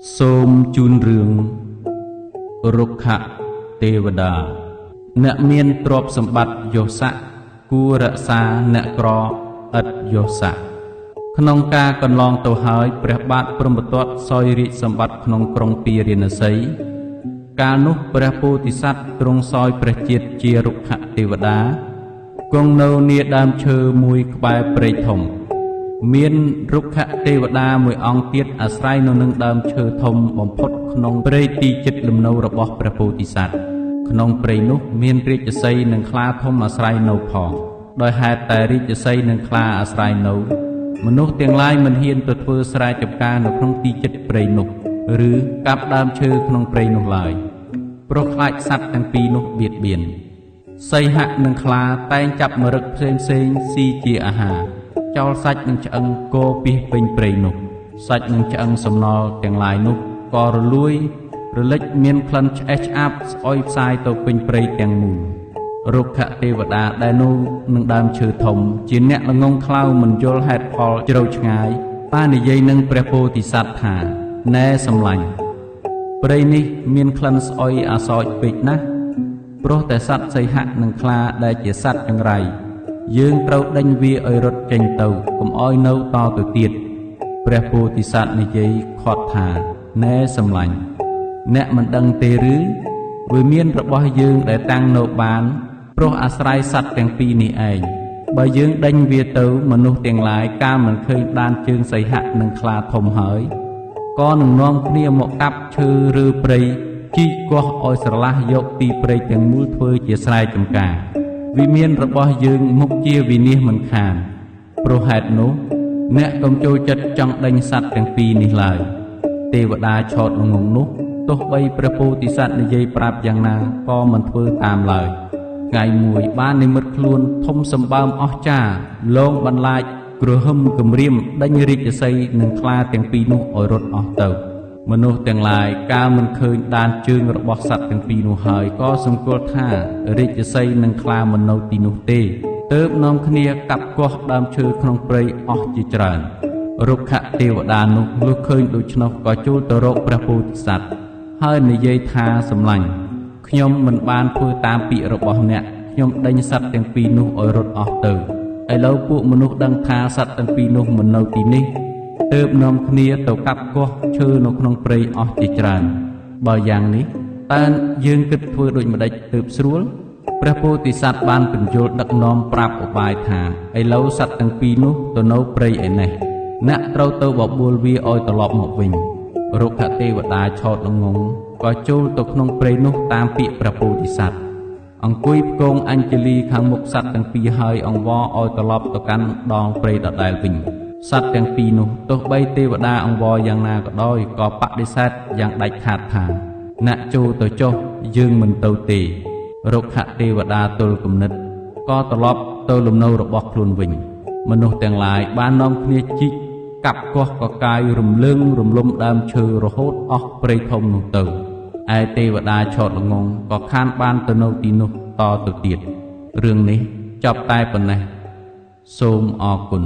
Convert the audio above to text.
សូមជូនរឿងរុក្ខទេវតាអ្នកមានទ្រព្យសម្បត្តិយស័ក្តិគួររក្សាអ្នកក្រឥតយស័ក្តិក្នុងការកន្លងទៅហើយព្រះបាទព្រហ្មទត្តសោយរាជសម្បត្តិក្នុងក្រុងពារាណសីកាលនោះព្រះពោធិសត្វទ្រង់សោយព្រះជាតិជារុក្ខទេវតាគង់នៅនាដើមឈើមួយក្បែរព្រៃធំមានរុក្ខទេវតាមួយអង្គទៀតអាស្រ័យនៅនឹងដើមឈើធំបំផុតក្នុងព្រៃទីជិតលំនៅរបស់ព្រះពោធិសត្វក្នុងព្រៃនោះមានរាជសីហ៍និងខ្លាធំអាស្រ័យនៅផងដោយហេតុតែរាជសីហ៍និងខ្លាអាស្រ័យនៅមនុស្សទាំងឡាយមិនហ៊ានទៅធ្វើស្រែចម្ការនៅក្នុងទីជិតព្រៃនោះឬកាប់ដើមឈើក្នុងព្រៃនោះឡើយព្រោះខ្លាចសត្វទាំងពីរនោះបៀតបៀនសីហៈនិងខ្លាតែងចាប់មរឹកផ្សេងស៊ីជាអាហារចោលសាច់និងឆ្អឹងគោពីពេញព្រៃនោះសាច់និងឆ្អឹងសំណល់ទាំងឡាយនោះក៏រលួយរលិចមានក្លិនឆ្អេះឆ្អាបស្អុយផ្សាយទៅពេញព្រៃទាំងមូលរុក្ខទេវតាដែលនៅនឹងដើមឈើធំជាអ្នកល្ងងខ្លៅមិនយល់ហេតុផលជ្រៅឆ្ងាយបាននិយាយនឹងព្រះពោធិសត្វថាណែសម្លាញ់ព្រៃនេះមានក្លិនស្អុយអាសោចពេកណាស់ព្រោះតែសត្វសីហៈនិងខ្លាដែលជាសត្វចង្រៃយើងត្រូវដេញវាឲ្យរត់ចេញទៅកុំឲ្យនៅតទៅទៀតព្រះពោធិសត្វនិយាយខាត់ថាណែសម្លាញ់អ្នកមិនដឹងទេឬវាមានរបស់យើងដែលតាំងនៅបានព្រោះអាស្រ័យសត្វទាំងពីរនេះឯងបើយើងដេញវាទៅមនុស្សទាំងឡាយកាលមិនឃើញដានជើងសីហៈនិងខ្លាធំហើយក៏នឹងនាំគ្នាមកកាប់ឈើឬព្រៃជីកគាស់ឲ្យស្រឡះយកទីព្រៃទាំងមូលធ្វើជាស្រែចម្ការវិមានរបស់យើងមុខជាវិនាសមិនខានព្រោះហេតុនោះអ្នកកុំចូលចិត្តចង់ដេញសត្វទាំងពីរនេះឡើយទេវតាឆោតងងនោះទោះបីព្រះពោធិសត្វនិយាយប្រាប់យ៉ាងណាក៏មិនធ្វើតាមឡើយថ្ងៃមួយបាននិមិត្តខ្លួនធំសម្បើមអស្ចារ្យលងបន្លាចគ្រហឹមគំរាមដេញរាជសីហ៍និងខ្លាទាំងពីរនោះឲ្យរត់អស់ទៅមនុស្សទាំងឡាយកាលមិនឃើញដានជើងរបស់សត្វទាំងពីរនោះហើយក៏សង្កល់ថារាជសីហ៍និងខ្លាមិននៅទីនោះទេទើបនាំគ្នាកាប់គាស់ដើមឈើក្នុងព្រៃអស់ជាច្រើនរុក្ខទេវតានោះលុះឃើញដូច្នោះក៏ជួលទៅរកព្រះពោធិសត្វហើយនិយាយថាសម្លាញ់ខ្ញុំមិនបានធ្វើតាមពាក្យរបស់អ្នកខ្ញុំដេញសត្វទាំងពីរនោះឲ្យរត់អស់ទៅឥឡូវពួកមនុស្សដឹងថាសត្វទាំងពីរនោះមិននៅទីនេះទើបនាំគ្នាទៅកាប់គាស់ឈើនៅក្នុងព្រៃអស់ជាច្រើនបើយ៉ាងនេះតើយើងគិតធ្វើដូចម្ដេចទើបស្រួលព្រះពោធិសត្វបានពន្យល់ដឹកនាំប្រាប់ឧបាយថាឥឡូវសត្វទាំងពីរនោះទៅនៅព្រៃឯនេះអ្នកត្រូវទៅបបួលវាឲ្យត្រឡប់មកវិញរុក្ខទេវតាឆោតល្ងងក៏ចូលទៅក្នុងព្រៃនោះតាមពាក្យព្រះពោធិសត្វអង្គុយផ្គងអញ្ជលីខាងមុខសត្វទាំងពីរហើយអង្វរឲ្យត្រឡប់ទៅកាន់ដងព្រៃដដែលវិញសត្វទាំងពីរនោះទោះបីទេវតាអង្វរយ៉ាងណាក៏ដោយក៏បដិសេធយ៉ាងដាច់ខាតថាអ្នកចូលទៅចុះយើងមិនទៅទេរុក្ខទេវតាទល់គំនិតក៏ត្រឡប់ទៅលំនៅរបស់ខ្លួនវិញមនុស្សទាំងឡាយបាននាំគ្នាជីកកាប់គាស់កកាយរំលើងរំលំដើមឈើរហូតអស់ព្រៃធំនោះទៅឯទេវតាឆោតល្ងងក៏ខានបានទៅនៅទីនោះតទៅទៀតរឿងនេះចប់តែប៉ុណ្ណេះសូមអរគុណ